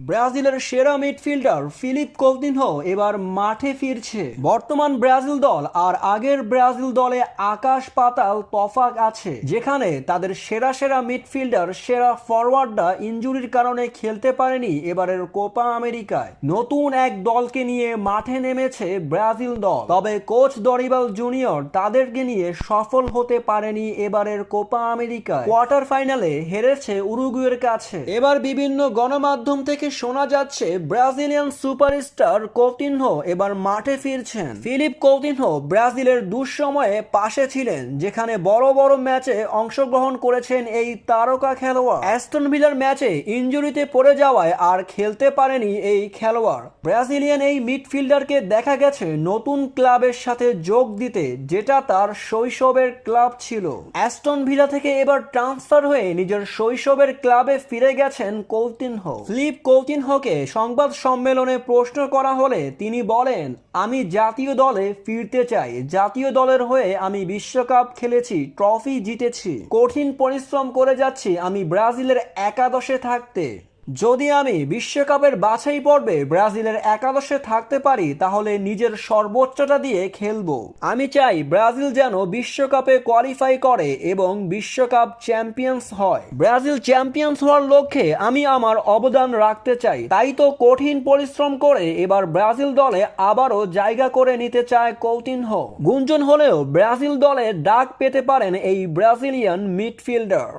ব্রাজিলের সেরা midfielder Philip Coutinho এবার মাঠে ফিরছে। বর্তমান ব্রাজিল দল আর আগের ব্রাজিল দলে আকাশ পাতাল তফাৎ আছে, যেখানে তাদের সেরা সেরা মিডফিল্ডার, সেরা ফরওয়ার্ডরা ইনজুরির কারণে খেলতে পারেনি এবারের কোপা আমেরিকায়। নতুন এক দলকে নিয়ে মাঠে নেমেছে ব্রাজিল দল, তবে কোচ দরিবাল জুনিয়র তাদেরকে নিয়ে সফল হতে পারেনি এবারের কোপা আমেরিকায়। কোয়ার্টার ফাইনালে হেরেছে উরুগুয়ের কাছে। এবার বিভিন্ন গণমাধ্যম থেকে শোনা যাচ্ছে ব্রাজিলিয়ান সুপারস্টার কৌতিনহো এবার মাঠে ফিরছেন। ফিলিপ কৌতিনহো ব্রাজিলের দুঃসময়ে পাশে ছিলেন, যেখানে বড় বড় ম্যাচে অংশগ্রহণ করেছেন এই তারকা খেলোয়াড়। অ্যাস্টন ভিলার ম্যাচে ইনজুরিতে পড়ে যাওয়ায় আর খেলতে পারেনি এই খেলোয়াড়। ব্রাজিলিয়ান এই মিডফিল্ডারকে দেখা গেছে নতুন ক্লাবের সাথে যোগ দিতে, যেটা তার শৈশবের ক্লাব ছিল। অ্যাস্টন ভিলা থেকে এবার ট্রান্সফার হয়ে নিজের শৈশবের ক্লাবে ফিরে গেছেন কৌতিনহো। ফিলিপ কৌতিনহোকে সংবাদ সম্মেলনে প্রশ্ন করা হলে তিনি বলেন, আমি জাতীয় দলে ফিরতে চাই। জাতীয় দলের হয়ে আমি বিশ্বকাপ খেলেছি, ট্রফি জিতেছি। কঠিন পরিশ্রম করে যাচ্ছি আমি ব্রাজিলের একাদশে থাকতে। যদি আমি বিশ্বকাপের বাছাই পর্বে ব্রাজিলের একাদশে থাকতে পারি, তাহলে নিজের সর্বোচ্চটা দিয়ে খেলবো। আমি চাই ব্রাজিল যেন বিশ্বকাপে কোয়ালিফাই করে এবং বিশ্বকাপ চ্যাম্পিয়ন্স হয়। ব্রাজিল চ্যাম্পিয়ন্স হওয়ার লক্ষ্যে আমি আমার অবদান রাখতে চাই। তাই তো কঠিন পরিশ্রম করে এবার ব্রাজিল দলে আবারও জায়গা করে নিতে চায় কৌতিনহো। গুঞ্জন হলেও ব্রাজিল দলে ডাক পেতে পারেন এই ব্রাজিলিয়ান মিডফিল্ডার।